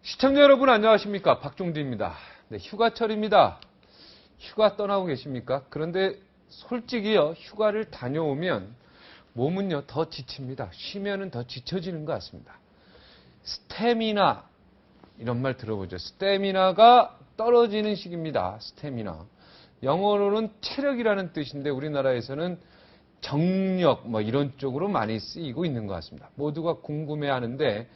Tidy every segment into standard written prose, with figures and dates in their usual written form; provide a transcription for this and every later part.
시청자 여러분 안녕하십니까? 박종디입니다. 네, 휴가철입니다. 휴가 떠나고 계십니까? 그런데 솔직히요, 휴가를 다녀오면 몸은요 더 지칩니다. 쉬면은 더 지쳐지는 것 같습니다. 스태미나 이런 말 들어보죠. 스태미나가 떨어지는 시기입니다. 스태미나. 영어로는 체력이라는 뜻인데 우리나라에서는 정력 뭐 이런 쪽으로 많이 쓰이고 있는 것 같습니다. 모두가 궁금해하는데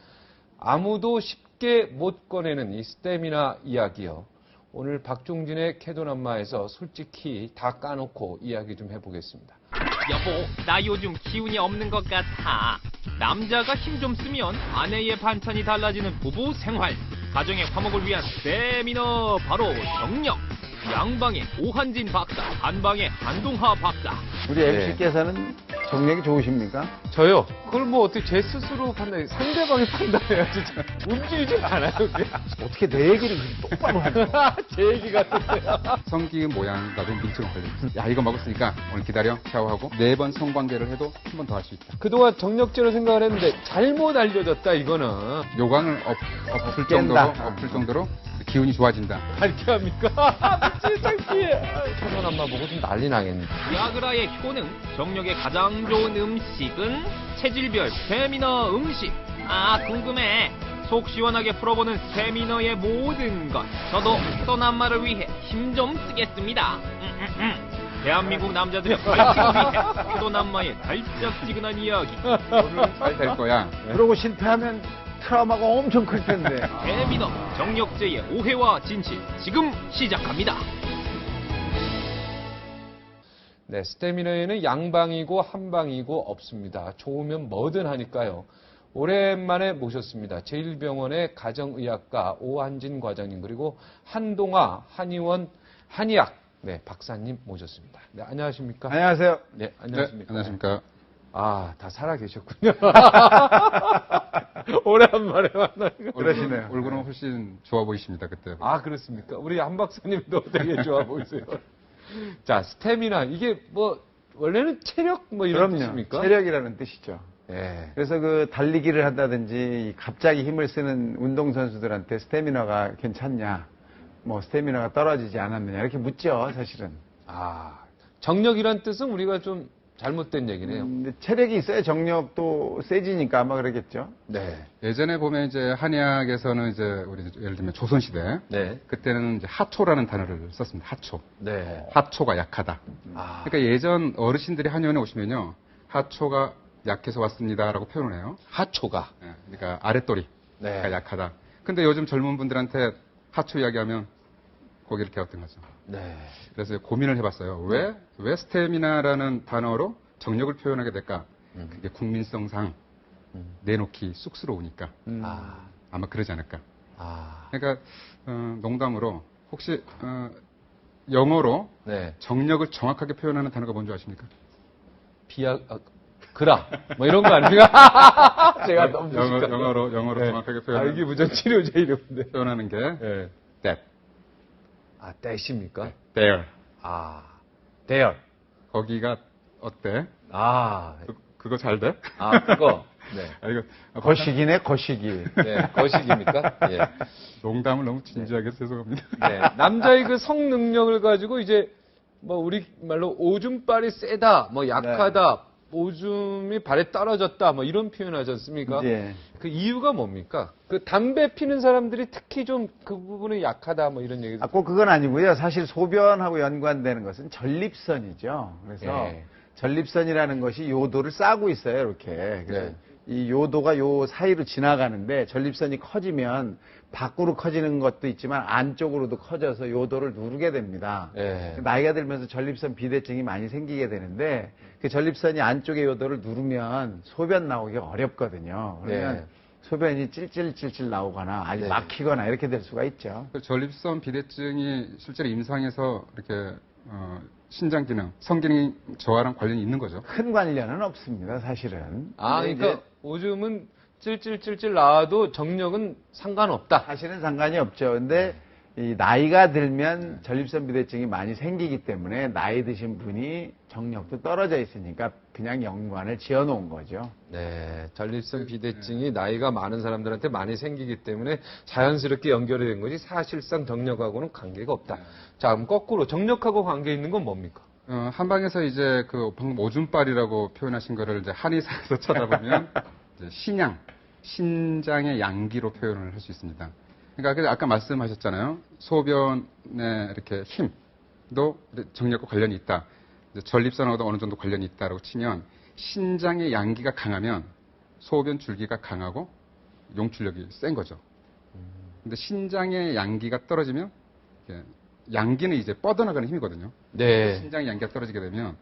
아무도 쉽게 못 꺼내는 이 스태미나 이야기요. 오늘 박종진의 캐도남마에서 솔직히 다 까놓고 이야기 좀 해보겠습니다. 여보, 나 요즘 기운이 없는 것 같아. 남자가 힘 좀 쓰면 아내의 반찬이 달라지는 부부 생활. 가정의 화목을 위한 스태미너, 바로 정력. 양방의 오한진 박사, 한방의 한동하 박사. 우리 MC께서는 정력이 좋으십니까? 저요? 그걸 뭐 어떻게 제 스스로 판단해, 상대방이 판단해야지. 움직이지 않아요. 어떻게 내 얘기를 똑바로 하죠? 제 얘기 같은데요. 성기 모양과 좀 민증 걸려있어. 야, 이거 먹었으니까 오늘 기다려. 샤워하고 4번 성관계를 해도 한 번 더 할 수 있다. 그동안 정력제로 생각을 했는데 잘못 알려졌다 이거는. 요강을 엎을 정도로 기운이 좋아진다. 밝게 합니까? 미친 창피해. 캐도남마 보고 좀 난리 나겠네. 야그라의 효능, 정력에 가장 좋은 음식은 체질별 스태미너 음식. 아, 궁금해. 속 시원하게 풀어보는 스태미너의 모든 것. 저도 캐도남마를 위해 힘 좀 쓰겠습니다. 대한민국 남자들의 파이팅을 위해 캐도남마의 달짝지근한 이야기. 오늘 잘 될 거야. 그러고 실패하면 트라우마가 엄청 클 텐데. 스태미너, 정력제의 오해와 진실, 지금 시작합니다. 네, 스태미너에는 양방이고 한방이고 없습니다. 좋으면 뭐든 하니까요. 오랜만에 모셨습니다. 제1병원의 가정의학과 오한진 과장님 그리고 한동하 한의원 한의학 네, 박사님 모셨습니다. 네, 안녕하십니까? 안녕하세요. 네, 안녕하십니까? 네, 안녕하십니까. 아, 다 살아계셨군요. 오랜만에 만나니까. 그러시네요. 얼굴은 훨씬 좋아 보이십니다, 그때. 아, 그렇습니까? 우리 한 박사님도 되게 좋아 보이세요. 자, 스태미나. 이게 뭐, 원래는 체력 뭐 이런 그럼요. 뜻입니까? 체력이라는 뜻이죠. 예. 그래서 그 달리기를 한다든지 갑자기 힘을 쓰는 운동선수들한테 스태미너가 괜찮냐, 뭐 스태미너가 떨어지지 않았느냐 이렇게 묻죠, 사실은. 아, 정력이란 뜻은 우리가 좀 잘못된 얘기네요. 근데 체력이 있어야 정력도 세지니까 아마 그러겠죠. 네. 예전에 보면 이제 한의학에서는 이제 우리 예를 들면 조선시대. 네. 그때는 이제 하초라는 단어를 썼습니다. 하초. 네. 하초가 약하다. 아, 그러니까 예전 어르신들이 한의원에 오시면요. 하초가 약해서 왔습니다라고 표현을 해요. 하초가. 예, 그러니까 아랫도리가 네. 약하다. 근데 요즘 젊은 분들한테 하초 이야기하면 고개를 갸우뚱하죠. 네. 그래서 고민을 해봤어요. 왜 스태미나라는 단어로 정력을 표현하게 될까? 그게 국민성상 내놓기 쑥스러우니까 아, 아마 그러지 않을까. 아. 그러니까 농담으로 혹시 영어로 네. 정력을 정확하게 표현하는 단어가 뭔지 아십니까? 그라. 뭐 이런 거 아닌가? 제가 너무 영어로 네. 정확하게 아, 이게 표현하는, 무슨 치료제 이름인데. 표현하는 게 네. that, 아, 떼십니까? there. 아, 대열. 거기가 어때? 아, 그거 잘 돼? 아, 그거. 네. 아, 이거 거시기네, 거시기. 네, 거식입니까? 예. 농담을 너무 진지하게 해서 죄송합니다. 네. 남자의 그 성능력을 가지고 이제 뭐 우리 말로 오줌발이 세다, 뭐 약하다, 오줌이 발에 떨어졌다, 뭐 이런 표현 하지 않습니까? 예. 그 이유가 뭡니까? 그 담배 피는 사람들이 특히 좀 그 부분에 약하다, 뭐 이런 얘기. 아, 꼭 그건 아니고요. 사실 소변하고 연관되는 것은 전립선이죠. 그래서 예. 전립선이라는 것이 요도를 싸고 있어요, 이렇게. 그래서 네. 이 요도가 요 사이로 지나가는데 전립선이 커지면 밖으로 커지는 것도 있지만 안쪽으로도 커져서 요도를 누르게 됩니다. 예. 나이가 들면서 전립선 비대증이 많이 생기게 되는데 그 전립선이 안쪽의 요도를 누르면 소변 나오기가 어렵거든요. 그러면 네. 소변이 찔찔찔찔 나오거나 아니 네. 막히거나 이렇게 될 수가 있죠. 그 전립선 비대증이 실제로 임상에서 이렇게 신장 기능, 성기능 저하랑 관련이 있는 거죠. 큰 관련은 없습니다, 사실은. 아, 근데 그러니까 오줌은 찔찔찔찔 나와도 정력은 상관없다. 사실은 상관이 없죠. 근데 이 나이가 들면 전립선 비대증이 많이 생기기 때문에 나이 드신 분이 정력도 떨어져 있으니까 그냥 연관을 지어놓은 거죠. 네, 전립선 비대증이 나이가 많은 사람들한테 많이 생기기 때문에 자연스럽게 연결이 된 거지 사실상 정력하고는 관계가 없다. 자, 그럼 거꾸로 정력하고 관계 있는 건 뭡니까? 한방에서 이제 그 방금 오줌빨이라고 표현하신 거를 이제 한의사에서 찾아보면 이제 신양, 신장의 양기로 표현을 할 수 있습니다. 그러니까 아까 말씀하셨잖아요. 소변의 이렇게 힘도 정력과 관련이 있다. 전립선하고도 어느 정도 관련이 있다라고 치면 신장의 양기가 강하면 소변 줄기가 강하고 용출력이 센 거죠. 근데 신장의 양기가 떨어지면 양기는 이제 뻗어나가는 힘이거든요. 네. 신장의 양기가 떨어지게 되면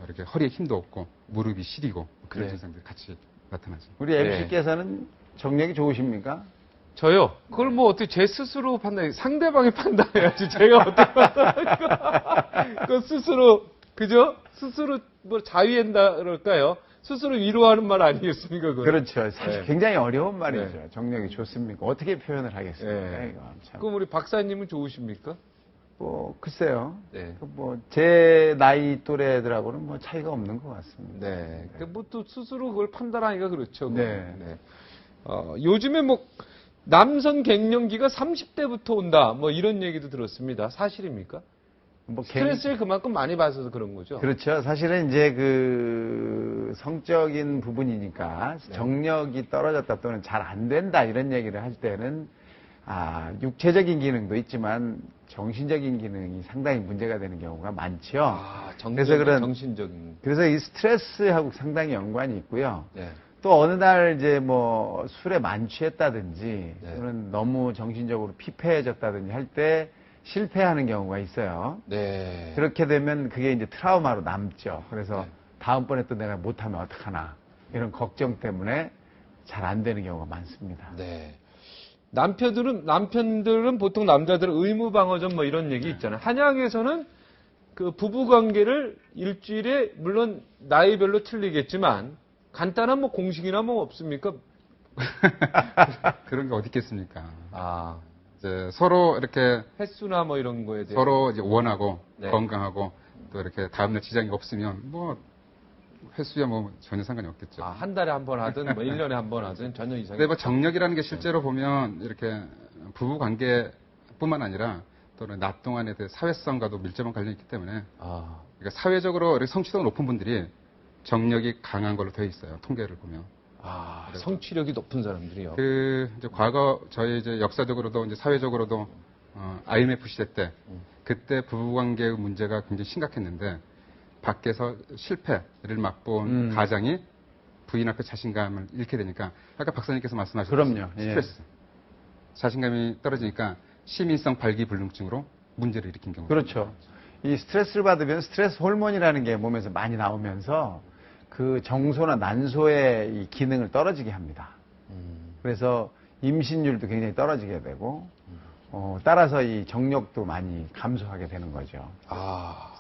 이렇게 허리에 힘도 없고 무릎이 시리고 그런 네. 증상들이 같이 나타나죠. 우리 MC께서는 정력이 좋으십니까? 저요? 그걸 뭐 어떻게 제 스스로 상대방이 판단해야지. 제가 어떻게 판단할까? 그 스스로, 그죠? 스스로 뭐 자위한다 그럴까요? 스스로 위로하는 말 아니겠습니까? 그건? 그렇죠. 사실 네. 굉장히 어려운 말이죠. 네. 정력이 좋습니까? 어떻게 표현을 하겠습니까? 네. 이거 참. 그럼 우리 박사님은 좋으십니까? 뭐 글쎄요. 네. 제 나이 또래들하고는 뭐 차이가 없는 것 같습니다. 네. 뭐 또 스스로 그걸 판단하기가 그렇죠. 그건. 네. 요즘에 뭐 남성 갱년기가 30대부터 온다. 뭐 이런 얘기도 들었습니다. 사실입니까? 뭐 스트레스를 그만큼 많이 받아서 그런 거죠. 그렇죠. 사실은 이제 그 성적인 부분이니까 네. 정력이 떨어졌다 또는 잘 안 된다 이런 얘기를 할 때는 육체적인 기능도 있지만 정신적인 기능이 상당히 문제가 되는 경우가 많죠. 정신적인. 그래서 이 스트레스하고 상당히 연관이 있고요. 네. 또 어느 날 이제 뭐 술에 만취했다든지 네. 또는 너무 정신적으로 피폐해졌다든지 할 때 실패하는 경우가 있어요. 네. 그렇게 되면 그게 이제 트라우마로 남죠. 그래서 네. 다음번에 또 내가 못하면 어떡하나 이런 걱정 때문에 잘 안 되는 경우가 많습니다. 네. 남편들은 보통 남자들은 의무방어전 뭐 이런 얘기 있잖아요. 한양에서는 그 부부 관계를 일주일에 물론 나이별로 틀리겠지만 간단한 뭐 공식이나 뭐 없습니까? 그런 게 어디 있겠습니까? 이제 서로 이렇게 횟수나 뭐 이런 거에 대해 서로 이제 원하고 네. 건강하고 또 이렇게 다음날 지장이 없으면 뭐 횟수야 뭐 전혀 상관이 없겠죠. 한 달에 한 번 하든 뭐 1년에 한 번 하든 전혀 이상이 근데 뭐 정력이라는 게 실제로 보면 이렇게 부부 관계뿐만 아니라 또는 낮 동안에 대해 사회성과도 밀접한 관련이 있기 때문에 그러니까 사회적으로 이렇게 성취도가 높은 분들이 정력이 강한 걸로 되어 있어요. 통계를 보면. 성취력이 높은 사람들이요. 이제 과거 저희 이제 역사적으로도 이제 사회적으로도 IMF 시대 때 그때 부부관계의 문제가 굉장히 심각했는데 밖에서 실패를 맛본 가장이 부인 앞에 자신감을 잃게 되니까 아까 박사님께서 말씀하셨던 그럼요. 스트레스, 자신감이 떨어지니까 시민성 발기불능증으로 문제를 일으킨 경우. 그렇죠. 이 스트레스를 받으면 스트레스 호르몬이라는 게 몸에서 많이 나오면서 그 정소나 난소의 이 기능을 떨어지게 합니다. 그래서 임신율도 굉장히 떨어지게 되고 따라서 이 정력도 많이 감소하게 되는 거죠.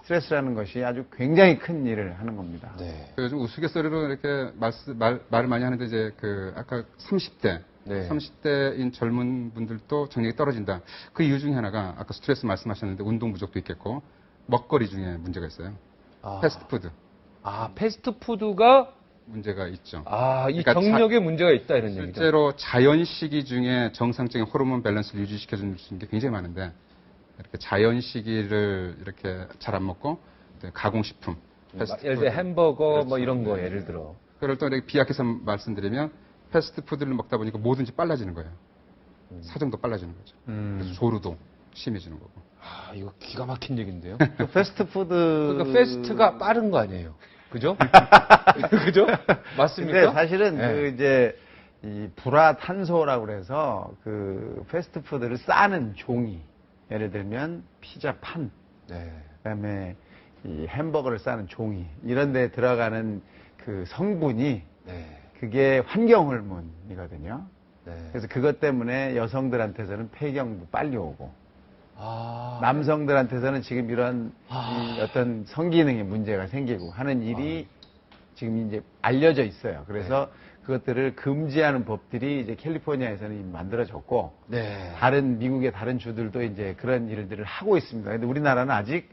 스트레스라는 것이 아주 굉장히 큰 일을 하는 겁니다. 네. 요즘 우스갯소리로 이렇게 말을 많이 하는데 이제 그 아까 30대, 네. 30대인 젊은 분들도 정력이 떨어진다. 그 이유 중에 하나가 아까 스트레스 말씀하셨는데 운동 부족도 있겠고 먹거리 중에 문제가 있어요. 패스트푸드. 패스트푸드가 문제가 있죠. 이 그러니까 정력에 문제가 있다 이런 얘기죠. 실제로 자연시기 중에 정상적인 호르몬 밸런스를 유지시켜 주는 게 굉장히 많은데 이렇게 자연시기를 이렇게 잘 안 먹고 가공식품, 패스트푸드. 예를 들어 햄버거 그렇죠. 뭐 이런 거 예를 들어. 그걸 또 이렇게 비약해서 말씀드리면 패스트푸드를 먹다 보니까 뭐든지 빨라지는 거예요. 사정도 빨라지는 거죠. 그래서 조루도 심해지는 거고. 이거 기가 막힌 얘기인데요. 그 패스트푸드. 그러니까 패스트가 빠른 거 아니에요. 그죠? 그죠? 맞습니까? 근데 사실은 네. 그 이제 이 불화탄소라고 그래서 그 패스트푸드를 싸는 종이. 예를 들면 피자 판. 네. 그다음에 이 햄버거를 싸는 종이. 이런 데 들어가는 그 성분이 네. 그게 환경 호르몬이거든요. 네. 그래서 그것 때문에 여성들한테서는 폐경도 빨리 오고 아. 남성들한테서는 지금 이런 이 어떤 성기능에 문제가 생기고 하는 일이 지금 이제 알려져 있어요. 그래서 그것들을 금지하는 법들이 이제 캘리포니아에서는 이미 만들어졌고 네. 미국의 다른 주들도 이제 그런 일들을 하고 있습니다. 근데 우리나라는 아직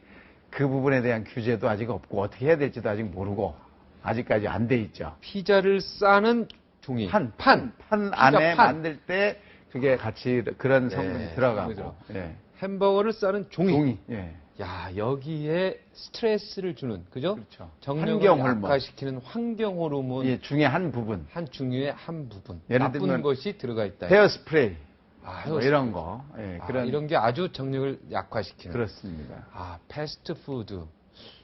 그 부분에 대한 규제도 아직 없고 어떻게 해야 될지도 아직 모르고 아직까지 안 돼 있죠. 피자를 싸는 종이. 판 피자 안에 판. 만들 때 그게 같이 그런 성분이 네, 들어가고. 들어. 예. 햄버거를 싸는 종이. 종이. 예. 야, 여기에 스트레스를 주는, 그죠? 그렇죠. 정력을 환경 호르몬. 약화시키는 환경 호르몬 이 중에 한 부분. 한 중요의 한 부분. 예를 나쁜 들면 것이 들어가 있다. 헤어스프레이. 아, 뭐 이런 거. 예, 그런 이런 게 아주 정력을 약화시키는. 그렇습니다. 아, 패스트푸드.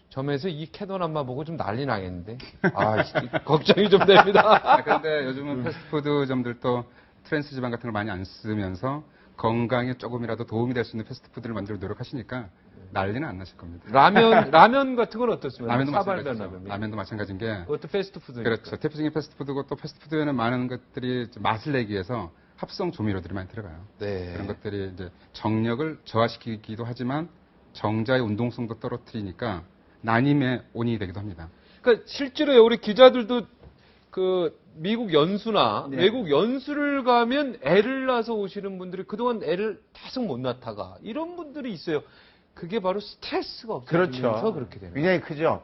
점에서 이 캐논함만 보고 좀 난리 나겠는데. 아, 걱정이 좀 됩니다. 그런데 요즘은 패스트푸드점들도 트랜스지방 같은 걸 많이 안 쓰면서 건강에 조금이라도 도움이 될 수 있는 패스트푸드를 만들어 노력하시니까 난리는 안 나실 겁니다. 라면 같은 건 어떻습니까? 라면도 사발면 마찬가지죠. 라면. 라면도 마찬가지인 게 그것도 패스트푸드. 그렇죠. 대표적인 패스트푸드고 또 패스트푸드에는 많은 것들이 맛을 내기 위해서 합성 조미료들이 많이 들어가요. 네. 그런 것들이 이제 정력을 저하시키기도 하지만 정자의 운동성도 떨어뜨리니까 난임의 원인이 되기도 합니다. 그러니까 실제로 우리 기자들도 그 미국 연수나 네. 외국 연수를 가면 애를 낳아서 오시는 분들이 그동안 애를 계속 못 낳다가 이런 분들이 있어요. 그게 바로 스트레스가 없어지면서 그렇죠. 그렇게 되는 거예요. 굉장히 크죠.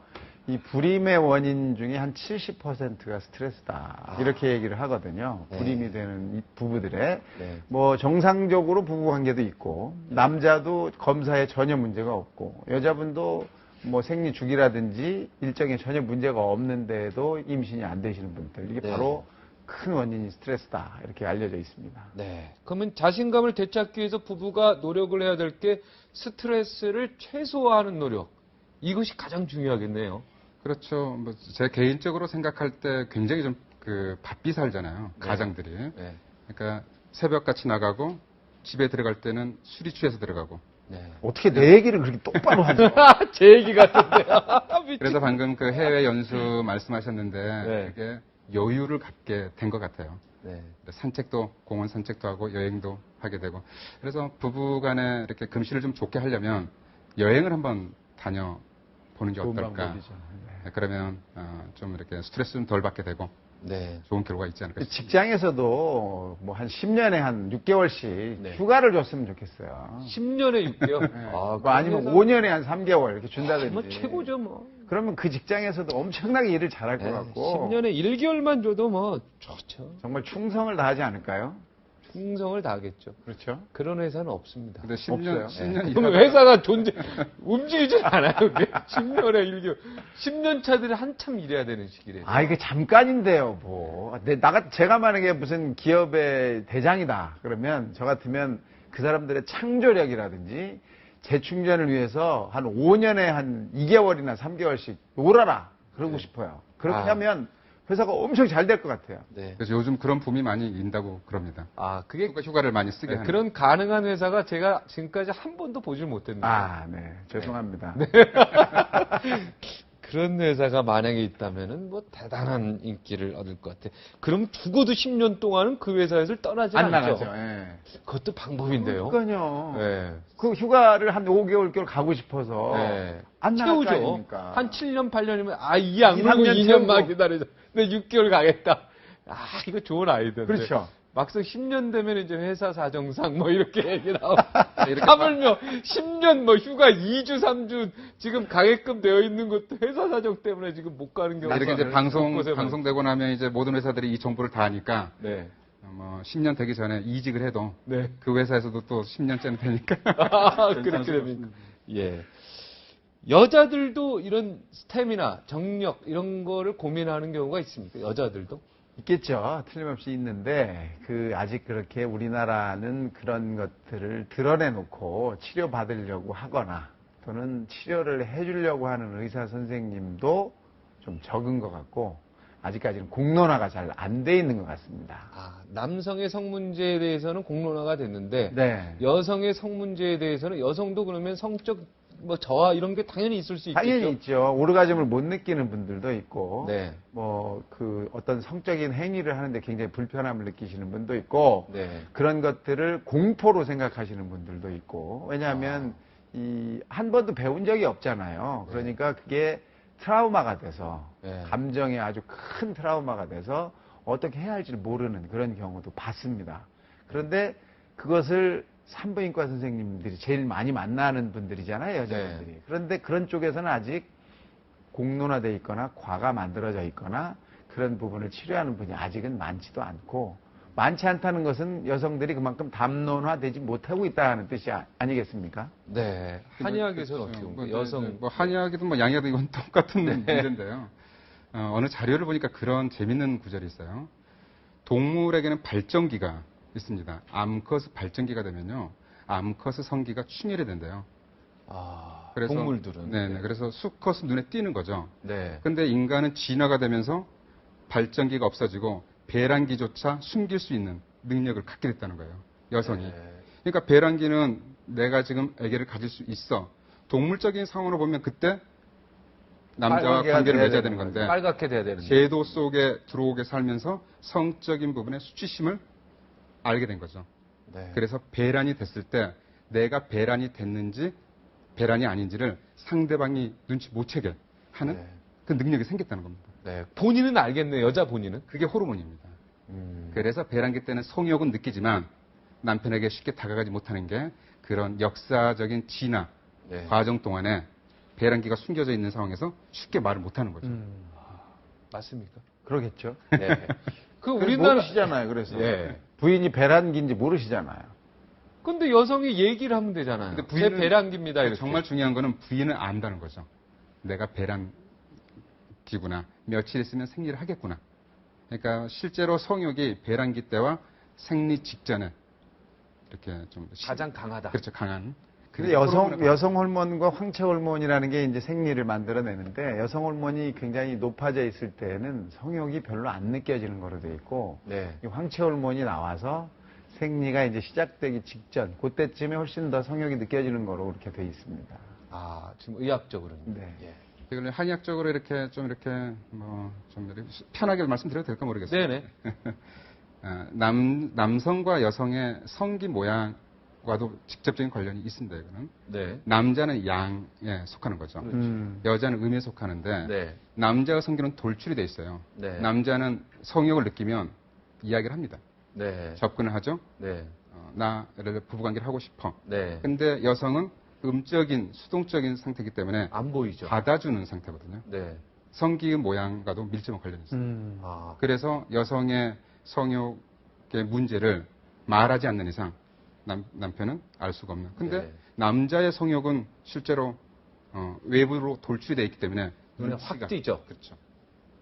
이 불임의 원인 중에 한 70%가 스트레스다. 이렇게 얘기를 하거든요. 네. 불임이 되는 이 부부들의 네. 뭐 정상적으로 부부 관계도 있고 남자도 검사에 전혀 문제가 없고 여자분도 뭐 생리 주기라든지 일정에 전혀 문제가 없는데도 임신이 안 되시는 분들 이게 네. 바로 큰 원인이 스트레스다 이렇게 알려져 있습니다. 네. 그러면 자신감을 되찾기 위해서 부부가 노력을 해야 될 게 스트레스를 최소화하는 노력. 이것이 가장 중요하겠네요. 그렇죠. 뭐 제 개인적으로 생각할 때 굉장히 좀 그 바삐 살잖아요. 네. 가장들이. 네. 그러니까 새벽같이 나가고 집에 들어갈 때는 술이 취해서 들어가고. 네. 어떻게 내 얘기를 그렇게 똑바로 하죠? 제 얘기 같은데요. 그래서 방금 그 해외 연수 말씀하셨는데 네. 그게 여유를 갖게 된 것 같아요. 네. 산책도 공원 산책도 하고 여행도 하게 되고 그래서 부부간에 이렇게 금실을 좀 좋게 하려면 여행을 한번 다녀 보는 게 좋은 어떨까? 방법이죠. 네. 그러면 좀 이렇게 스트레스 좀 덜 받게 되고 네. 좋은 결과가 있지 않을까 싶습니다. 직장에서도 뭐 한 10년에 한 6개월씩 네. 휴가를 줬으면 좋겠어요. 10년에 6개월. 네. 아, 뭐 아니면 5년에 한 3개월 이렇게 준다든지. 뭐 최고죠, 뭐. 그러면 그 직장에서도 엄청나게 일을 잘할 것 네, 같고 10년에 1개월만 줘도 뭐 좋죠. 정말 충성을 다하지 않을까요? 충성을 다하겠죠. 그렇죠. 그런 회사는 없습니다. 근데 10년, 없어요. 10년 그럼 일하다가 회사가 움직이질 않아요. 그게 10년에 1개월. 10년 차들이 한참 일해야 되는 시기래요. 아 이게 잠깐인데요, 뭐. 제가 만약에 무슨 기업의 대장이다 그러면 저 같으면 그 사람들의 창조력이라든지 재충전을 위해서 한 5년에 한 2개월이나 3개월씩 놀아라 그러고 네. 싶어요. 그렇게 아. 하면 회사가 엄청 잘 될 것 같아요. 네. 그래서 요즘 그런 붐이 많이 인다고 그럽니다. 아, 그게 휴가를 많이 쓰게 하는. 그런 가능한 회사가 제가 지금까지 한 번도 보질 못했는데. 아, 네. 죄송합니다. 그런 회사가 만약에 있다면은 뭐 대단한 인기를 얻을 것 같아. 그럼 죽어도 10년 동안은 그 회사에서 떠나지 안 않죠. 나가죠. 예. 그것도 방법인데요. 그러니까요. 네. 그 휴가를 한 5개월 가고 싶어서 네. 안 나갈 거 채우죠. 아닙니까? 한 7년, 8년이면 이 안 2, 그러고 3년 2년만 채우고. 기다리자. 근데 6개월 가겠다. 이거 좋은 아이디어인데. 그렇죠. 막상 10년 되면 이제 회사 사정상 뭐 이렇게 얘기 나오고. 이렇게 하물며 10년 뭐 휴가 2주, 3주 지금 가게끔 되어 있는 것도 회사 사정 때문에 지금 못 가는 경우가 이렇게 이제 곳곳에 방송되고 나면 이제 모든 회사들이 이 정보를 다 아니까 네. 뭐 10년 되기 전에 이직을 해도 네. 그 회사에서도 또 10년째는 되니까. 그렇게 됩니까? 예. 여자들도 이런 스태미나, 정력 이런 거를 고민하는 경우가 있습니까? 여자들도? 있겠죠. 틀림없이 있는데 아직 그렇게 우리나라는 그런 것들을 드러내놓고 치료받으려고 하거나 또는 치료를 해주려고 하는 의사 선생님도 좀 적은 것 같고 아직까지는 공론화가 잘 안 돼 있는 것 같습니다. 남성의 성 문제에 대해서는 공론화가 됐는데 네. 여성의 성 문제에 대해서는 여성도 그러면 성적 뭐 저하 이런 게 당연히 있을 수 있겠죠. 당연히 있죠. 오르가즘을 못 느끼는 분들도 있고, 네. 어떤 성적인 행위를 하는데 굉장히 불편함을 느끼시는 분도 있고, 네. 그런 것들을 공포로 생각하시는 분들도 있고, 왜냐하면 한 번도 배운 적이 없잖아요. 그러니까 그게 트라우마가 돼서, 네. 감정에 아주 큰 트라우마가 돼서 어떻게 해야 할지 모르는 그런 경우도 봤습니다. 그런데 그것을 산부인과 선생님들이 제일 많이 만나는 분들이잖아요, 여자분들이. 그런데 그런 쪽에서는 아직 공론화돼 있거나 과가 만들어져 있거나 그런 부분을 치료하는 분이 아직은 많지도 않고, 많지 않다는 것은 여성들이 그만큼 담론화되지 못하고 있다는 뜻이 아니겠습니까? 네. 한의학에서는 어떻게 뭐, 봅니까? 여성. 뭐 한의학이든 뭐 양의학이든 이건 똑같은 문제인데요. 어느 자료를 보니까 그런 재밌는 구절이 있어요. 동물에게는 발정기가 있습니다. 암컷 발정기가 되면요, 암컷 성기가 충혈이 된대요. 아, 그래서 동물들은. 네, 그래서 수컷은 눈에 띄는 거죠. 네. 근데 인간은 진화가 되면서 발정기가 없어지고 배란기조차 숨길 수 있는 능력을 갖게 됐다는 거예요. 여성이. 네. 그러니까 배란기는 내가 지금 아기를 가질 수 있어. 동물적인 상황으로 보면 그때 남자와 빨갛게 관계를 돼야 맺어야 되는 되는 건데 빨갛게 돼야 되는데. 제도 속에 들어오게 살면서 성적인 부분의 수치심을 알게 된 거죠. 네. 그래서 배란이 됐을 때 내가 배란이 됐는지 배란이 아닌지를 상대방이 눈치 못 채게 하는 네. 그 능력이 생겼다는 겁니다. 네. 본인은 알겠네요. 여자 본인은. 그게 호르몬입니다. 그래서 배란기 때는 성욕은 느끼지만 남편에게 쉽게 다가가지 못하는 게 그런 역사적인 진화 네. 과정 동안에 배란기가 숨겨져 있는 상황에서 쉽게 말을 못하는 거죠. 맞습니까? 그러겠죠. 네. 그 그래서 우리나라. 모르시잖아요, 그래서. 예. 부인이 배란기인지 모르시잖아요. 근데 여성이 얘기를 하면 되잖아요. 근데 제 배란기입니다. 이렇게. 정말 중요한 거는 부인은 안다는 거죠. 내가 배란기구나. 며칠 있으면 생리를 하겠구나. 그러니까 실제로 성욕이 배란기 때와 생리 직전에 이렇게 좀 가장 강하다. 그렇죠, 강한. 근데 여성 호르몬과 황체 호르몬이라는 게 이제 생리를 만들어내는데, 여성 호르몬이 굉장히 높아져 있을 때는 성욕이 별로 안 느껴지는 거로 돼 있고, 네. 이 황체 호르몬이 나와서 생리가 이제 시작되기 직전, 그때쯤에 훨씬 더 성욕이 느껴지는 거로 그렇게 돼 있습니다. 아, 지금 의학적으로는. 네. 예. 이걸 한의학적으로 이렇게 좀 편하게 말씀드려도 될까 모르겠어요. 네네. 남성과 여성의 성기 모양과도 직접적인 관련이 있습니다. 이거는 네. 남자는 양에 속하는 거죠. 여자는 음에 속하는데 네. 남자의 성기는 돌출이 돼 있어요. 네. 남자는 성욕을 느끼면 이야기를 합니다. 네. 접근을 하죠. 네. 나 예를 들어 부부관계를 하고 싶어. 네. 근데 여성은 음적인 수동적인 상태이기 때문에 안 보이죠. 받아주는 상태거든요. 네. 성기의 모양과도 밀접한 관련이 있어요. 아. 그래서 여성의 성욕의 문제를 말하지 않는 이상 남편은 알 수가 없는. 근데 네. 남자의 성욕은 실제로 외부로 돌출이 되어 있기 때문에 눈에 확 눈치가- 띄죠. 그렇죠.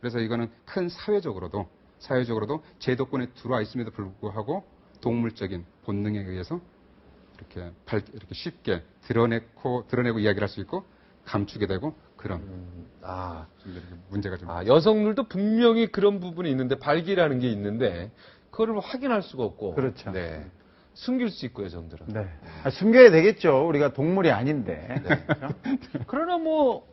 그래서 이거는 큰 사회적으로도 제도권에 들어와 있음에도 불구하고 동물적인 본능에 의해서 이렇게 쉽게 드러내고 이야기를 할 수 있고 감추게 되고 그런 아. 좀 이렇게 문제가 좀 여성들도 분명히 그런 부분이 있는데, 발기라는 게 있는데, 그거를 확인할 수가 없고. 그렇죠. 네. 숨길 수 있고, 여성들은. 네. 숨겨야 되겠죠. 우리가 동물이 아닌데. 그렇죠? 그러나 뭐,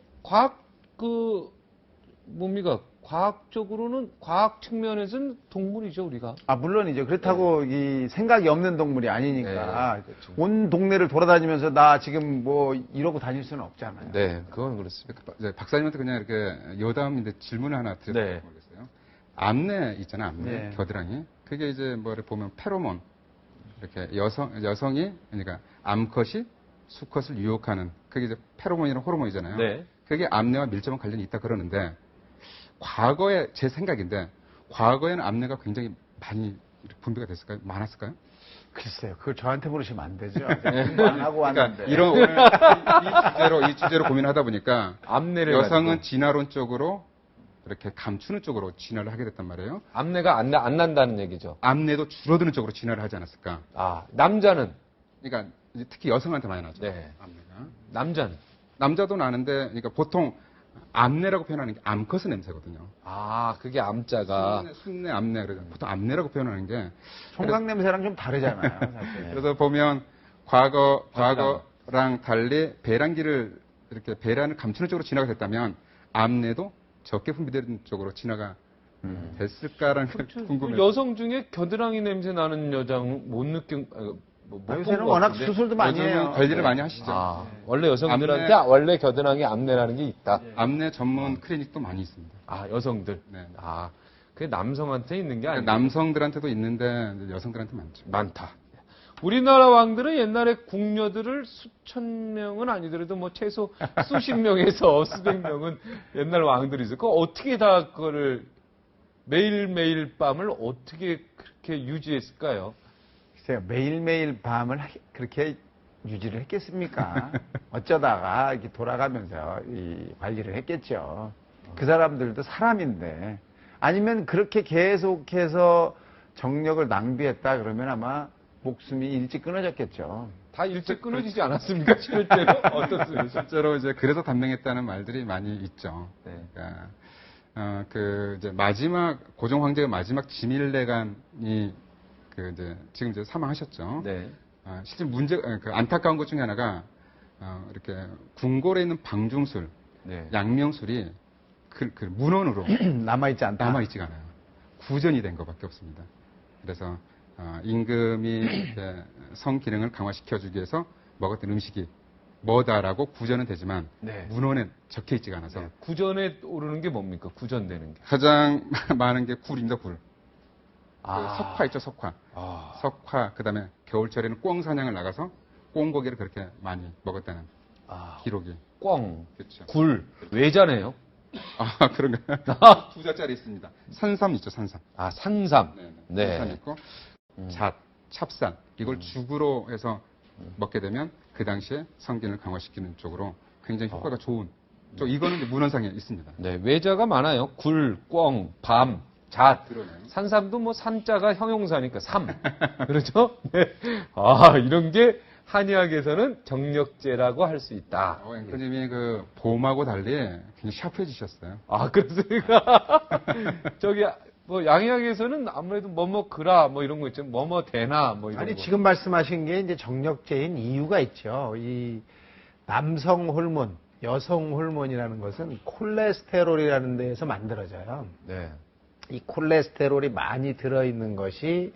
뭡니까? 과학적으로는, 과학 측면에서는 동물이죠, 우리가. 물론이죠. 그렇다고 이 생각이 없는 동물이 아니니까. 네, 그렇죠. 온 동네를 돌아다니면서 나 지금 뭐 이러고 다닐 수는 없잖아요. 네, 그건 그렇습니다. 이제 박사님한테 그냥 이렇게 여담인데 질문을 하나 드려도 네. 모르겠어요. 암내 있잖아요, 암내 네. 겨드랑이. 그게 이제 뭐를 보면 페로몬 이렇게 여성이 그러니까 암컷이 수컷을 유혹하는 그게 이제 페로몬이라는 호르몬이잖아요. 네. 그게 암내와 밀접한 관련이 있다 그러는데 과거에 제 생각인데 과거에는 암내가 굉장히 많이 분비가 됐을까요? 많았을까요? 글쎄요. 그걸 저한테 물으시면 안 되죠. 공부 안 하고 왔는데. 그러니까 오늘 이 주제로 고민하다 보니까 암내를 여성은 가지고. 진화론 쪽으로 이렇게 감추는 쪽으로 진화를 하게 됐단 말이에요. 암내가 안 난다는 얘기죠. 암내도 줄어드는 쪽으로 진화를 하지 않았을까? 아, 남자는. 그러니까 이제 특히 여성한테 많이 나죠. 네. 암내가. 남자는. 남자도 나는데 그러니까 보통 암내라고 표현하는 게 암컷의 냄새거든요. 아, 그게 암자가. 순내 암내 그래서 보통 암내라고 표현하는 게 총각 냄새랑 좀 다르잖아요. 사실. 그래서 보면 과거랑 달리 배란기를 이렇게 배란을 감추는 쪽으로 진화가 됐다면 암내도 적게 분비되는 쪽으로 진화가 됐을까라는 게 궁금해요. 여성 중에 겨드랑이 냄새 나는 여자는 못 느낀, 못 요새는 본것 워낙 같은데. 수술도 많이 해요. 요즘은 관리를 많이 하시죠. 아, 원래 여성들한테 암내- 원래 겨드랑이 암내라는 게 있다. 암내 전문 클리닉도 많이 있습니다. 아, 여성들. 네. 아, 그게 남성한테 있는 게 아니고 그러니까 남성들한테도 있는데 이제 여성들한테 많죠. 많다. 우리나라 왕들은 옛날에 궁녀들을 수천 명은 아니더라도 뭐 최소 수십 명에서 수백 명은 옛날 왕들이 있었고 어떻게 다 그거를 매일매일 밤을 어떻게 그렇게 유지했을까요? 글쎄요, 매일매일 밤을 그렇게 유지를 했겠습니까? 어쩌다가 이렇게 돌아가면서 이 관리를 했겠죠. 그 사람들도 사람인데. 아니면 그렇게 계속해서 정력을 낭비했다 그러면 아마 목숨이 일찍 끊어졌겠죠. 다 일찍 끊어지지 않았습니까? 실제로? 어떻습니까? 실제로 이제 그래서 단명했다는 말들이 많이 있죠. 네. 그러니까 이제 마지막 고종 황제의 마지막 지밀내간이 이제 지금 이제 사망하셨죠. 네. 실제 그 안타까운 것 중에 하나가 이렇게 궁궐에 있는 방중술, 네. 양명술이 그 문헌으로 남아있지 않다. 남아있지가 않아요. 구전이 된 것밖에 없습니다. 그래서 임금이 이렇게 성 기능을 강화시켜주기 위해서 먹었던 음식이 뭐다라고 구전은 되지만 네. 문헌에 적혀있지가 않아서 네. 구전에 오르는 게 뭡니까? 구전되는 게. 가장 많은 게 굴입니다. 굴. 아. 그 석화 있죠, 석화. 석화, 그 다음에 겨울철에는 꿩 사냥을 나가서 꿩고기를 그렇게 많이 먹었다는 기록이. 꿩, 그렇죠. 굴, 외자네요. 그런가요? 두 자짜리 있습니다. 산삼 있죠, 산삼. 산삼. 네. 산삼 있고, 잣, 찹쌀. 이걸 죽으로 해서 먹게 되면 그 당시에 성기능을 강화시키는 쪽으로 굉장히 효과가 좋은. 이거는 이제 문헌상에 있습니다. 네, 외자가 많아요. 굴, 꿩, 밤, 잣. 그러네요. 산삼도 뭐 산자가 형용사니까 삼. 그렇죠? 네. 이런 게 한의학에서는 정력제라고 할 수 있다. 앵커님이 그 봄하고 달리 굉장히 샤프해지셨어요. 그렇습니까? 저기, 뭐, 양의학에서는 아무래도 그라, 뭐 이런 거 있죠. 되나, 뭐 이런 아니, 거. 지금 말씀하신 게 이제 정력제인 이유가 있죠. 이 남성 호르몬, 여성 호르몬이라는 것은 콜레스테롤이라는 데에서 만들어져요. 네. 이 콜레스테롤이 많이 들어있는 것이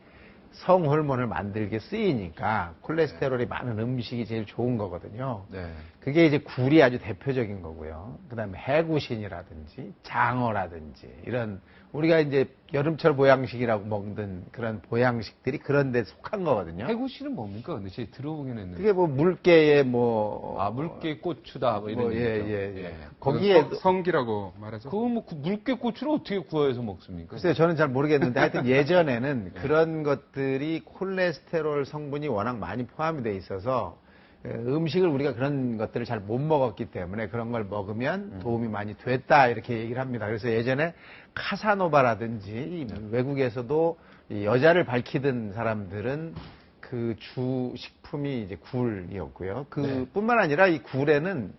성호르몬을 만들게 쓰이니까 콜레스테롤이 많은 음식이 제일 좋은 거거든요. 네. 그게 이제 굴이 아주 대표적인 거고요. 그 다음에 해구신이라든지 장어라든지 이런 우리가 이제 여름철 보양식이라고 먹는 그런 보양식들이 그런 데 속한 거거든요. 해구씨는 뭡니까? 근데 제가 들어보긴 했는데. 그게 뭐 물개의 뭐 물개 고추다, 뭐 이런 얘기죠. 예. 거기에 성기라고 말하죠. 그거 뭐 물개 고추를 어떻게 구워서 먹습니까? 글쎄요, 저는 잘 모르겠는데 하여튼 예전에는 그런 것들이 콜레스테롤 성분이 워낙 많이 포함이 돼 있어서 음식을 우리가 그런 것들을 잘 못 먹었기 때문에 그런 걸 먹으면 도움이 많이 됐다 이렇게 얘기를 합니다. 그래서 예전에 카사노바라든지 외국에서도 이 여자를 밝히던 사람들은 그 주 식품이 이제 굴이었고요. 뿐만 아니라 이 굴에는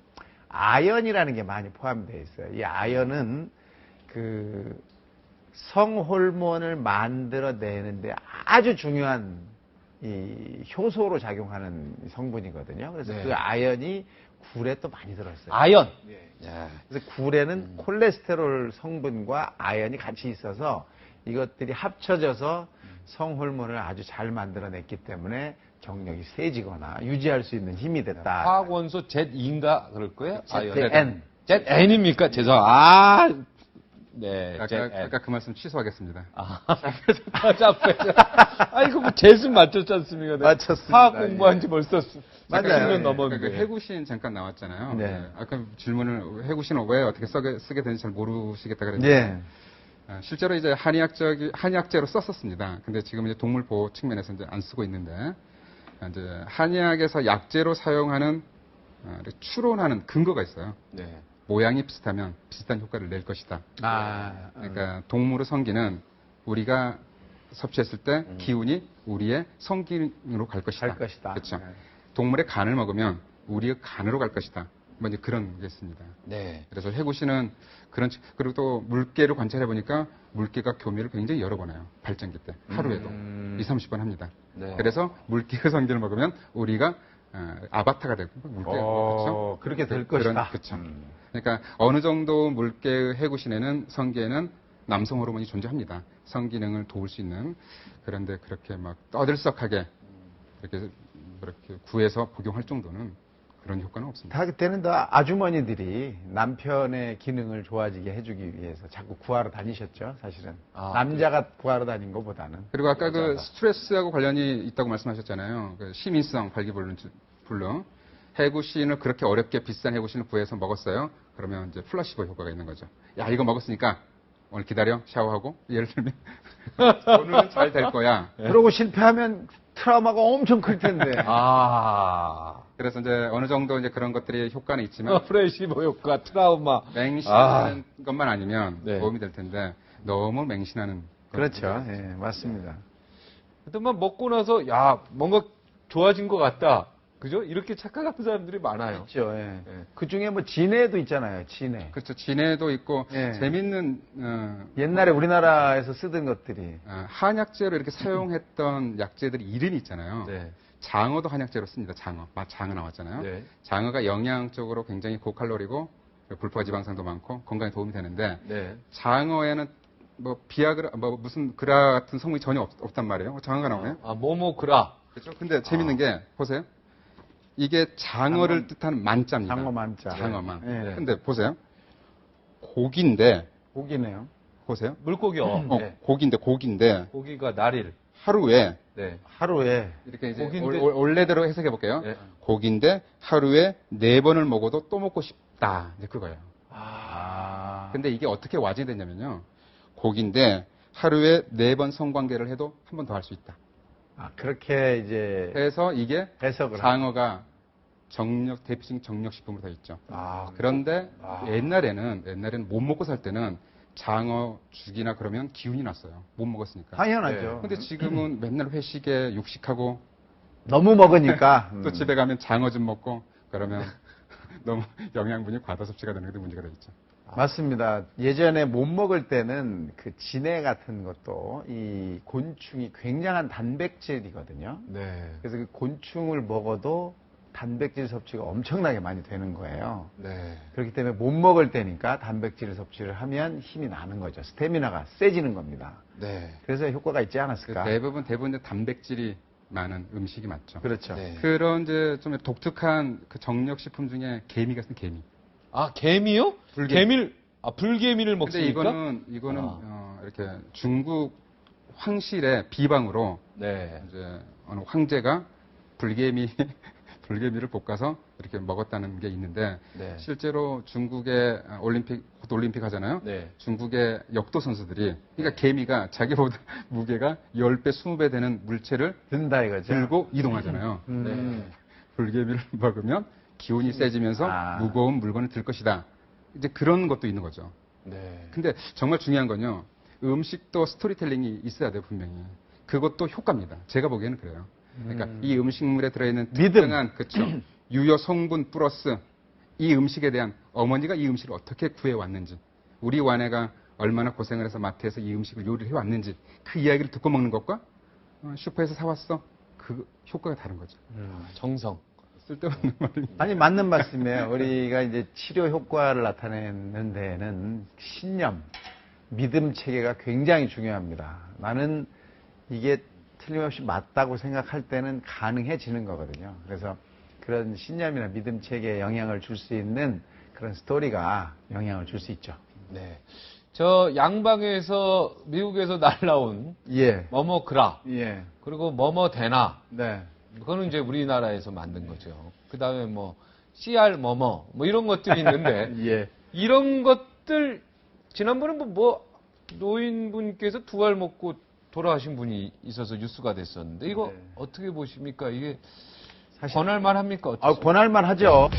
아연이라는 게 많이 포함되어 있어요. 이 아연은 그 성호르몬을 만들어내는데 아주 중요한 이 효소로 작용하는 성분이거든요. 그래서 네. 그 아연이 굴에 또 많이 들어있어요. 아연. 그래서 굴에는 콜레스테롤 성분과 아연이 같이 있어서 이것들이 합쳐져서 성호르몬을 아주 잘 만들어냈기 때문에 정력이 세지거나 유지할 수 있는 힘이 됐다. 화학원소 Z2인가 그럴 거예요? ZN. ZN입니까? 네, 아까 그 말씀 취소하겠습니다. 짭빼죠. 이거 뭐 재수 맞췄지 않습니까? 네. 맞췄습니다. 화학 공부한 지 벌써 맞아요. 10년 예. 넘었는데. 그 해구신 잠깐 나왔잖아요. 네. 아까 질문을 해구신을 왜 어떻게 쓰게 되는지 잘 모르시겠다 그랬는데 예. 실제로 이제 한의학제로 썼었습니다. 근데 지금 이제 동물 보호 측면에서 이제 안 쓰고 있는데 이제 한의학에서 약제로 사용하는 추론하는 근거가 있어요. 네. 모양이 비슷하면 비슷한 효과를 낼 것이다. 그러니까 동물의 성기는 우리가 섭취했을 때 기운이 우리의 성기능으로 갈 것이다. 그렇죠. 네. 동물의 간을 먹으면 우리의 간으로 갈 것이다. 뭐 이제 그런 게 있습니다. 네. 그래서 해구씨는 그리고 또 물개를 관찰해 보니까 물개가 교미를 굉장히 여러 번 해요. 발전기 때 하루에도 20-30번 합니다. 네. 그래서 물개의 성기를 먹으면 우리가 아바타가 되고 물개가 그렇죠? 그렇게 될 것이다. 그렇죠. 그러니까 어느 정도 물개의 해구신에는 성기에는 남성 호르몬이 존재합니다. 성기능을 도울 수 있는. 그런데 그렇게 막 떠들썩하게 이렇게 구해서 복용할 정도는 그런 효과는 없습니다. 다 그때는 다 아주머니들이 남편의 기능을 좋아지게 해주기 위해서 자꾸 구하러 다니셨죠, 사실은. 남자가 구하러 다닌 것보다는. 그리고 아까 그 여자가. 스트레스하고 관련이 있다고 말씀하셨잖아요. 그 시민성 발기불능. 해구신을 그렇게 어렵게 비싼 해구신을 구해서 먹었어요. 그러면 이제 플라시보 효과가 있는 거죠. 야, 이거 먹었으니까 오늘 기다려, 샤워하고. 예를 들면 오늘은 잘 될 거야. 그러고 실패하면 트라우마가 엄청 클 텐데. 그래서 이제 어느 정도 이제 그런 것들이 효과는 있지만 프레시보 효과, 트라우마. 맹신하는 것만 아니면 네. 도움이 될 텐데 너무 맹신하는 그렇죠. 예, 맞습니다. 하여튼 막 먹고 나서 야 뭔가 좋아진 것 같다. 그죠? 이렇게 착각하는 사람들이 많아요. 그렇죠. 예. 예. 그 중에 뭐 진해도 있잖아요. 진해. 그렇죠. 진해도 있고 예. 재밌는 옛날에 우리나라에서 쓰던 것들이. 한약재로 이렇게 사용했던 약재들이 이름이 있잖아요. 네. 장어도 한약재로 씁니다. 장어. 장어 나왔잖아요. 네. 장어가 영양적으로 굉장히 고칼로리고 불포화 지방산도 많고 건강에 도움이 되는데 네. 장어에는 뭐 비아그라 뭐 무슨 그라 같은 성분이 전혀 없단 말이에요. 장어가 나오네요. 모모그라. 그렇죠. 근데 재밌는 게 보세요. 이게 장어를 뜻하는 만자입니다. 장어 만자. 장어만. 예. 근데 보세요. 고기인데 고기네요. 보세요. 물고기요. 네. 고기인데 고기가 날일. 하루에 네. 하루에 이렇게 이제 고기인데- 원래대로 해석해 볼게요. 네. 고기인데 하루에 4번을 먹어도 또 먹고 싶다. 이제 그거예요. 근데 이게 어떻게 와전이 됐냐면요. 고기인데 하루에 4번 성관계를 해도 한 번 더 할 수 있다. 그렇게 이제 그래서 이게 해석을 장어가 대표적인 정력식품으로 되어 있죠. 그런데 옛날에는 못 먹고 살 때는 장어 죽이나 그러면 기운이 났어요. 못 먹었으니까. 당연하죠. 근데 지금은 맨날 회식에 육식하고 너무 먹으니까. 또 집에 가면 장어 좀 먹고 그러면 너무 영양분이 과다 섭취가 되는 게 문제가 되겠죠. 맞습니다. 예전에 못 먹을 때는 그 진해 같은 것도 이 곤충이 굉장한 단백질이거든요. 네. 그래서 그 곤충을 먹어도 단백질 섭취가 엄청나게 많이 되는 거예요. 네. 그렇기 때문에 못 먹을 때니까 단백질 섭취를 하면 힘이 나는 거죠. 스태미나가 세지는 겁니다. 네. 그래서 효과가 있지 그 않았을까? 대부분 이제 단백질이 많은 음식이 맞죠. 그렇죠. 네. 그런 이제 좀 독특한 그 정력식품 중에 개미가 쓴 개미. 개미요? 불개미. 불개미를 근데 먹습니까? 이거는 이렇게 중국 황실의 비방으로 네. 이제 어느 황제가 불개미를 볶아서 이렇게 먹었다는 게 있는데 네. 실제로 중국의 곧 올림픽 하잖아요. 네. 중국의 역도 선수들이 그러니까 개미가 자기보다 무게가 10배, 20배 되는 물체를 든다 이거죠. 들고 이동하잖아요. 네. 불개미를 먹으면 기운이 세지면서 무거운 물건을 들 것이다. 이제 그런 것도 있는 거죠. 네. 근데 정말 중요한 건요. 음식도 스토리텔링이 있어야 돼요, 분명히. 그것도 효과입니다. 제가 보기에는 그래요. 그러니까 이 음식물에 들어있는 믿음. 특정한 그쵸 유효 성분 플러스 이 음식에 대한 어머니가 이 음식을 어떻게 구해왔는지 우리 와내가 얼마나 고생을 해서 마트에서 이 음식을 요리를 해왔는지 그 이야기를 듣고 먹는 것과 슈퍼에서 사왔어 그 효과가 다른 거죠. 정성. 쓸데없는 말입니다. 아니 맞는 말씀이에요. 우리가 이제 치료 효과를 나타내는 데는 신념, 믿음 체계가 굉장히 중요합니다. 나는 이게 틀림없이 맞다고 생각할 때는 가능해지는 거거든요. 그래서 그런 신념이나 믿음 체계에 영향을 줄 수 있는 그런 스토리가 영향을 줄 수 있죠. 네. 저 양방에서 미국에서 날라온 예. 머머그라 예. 그리고 머머데나 네. 그거는 이제 우리나라에서 만든 거죠. 그다음에 뭐 CR 머머 뭐 이런 것들이 있는데 예. 이런 것들 지난번에 뭐 노인분께서 두 알 먹고 돌아가신 분이 있어서 뉴스가 됐었는데 이거 네. 어떻게 보십니까? 이게 사실 권할만 합니까? 어떻습니까? 권할만 하죠.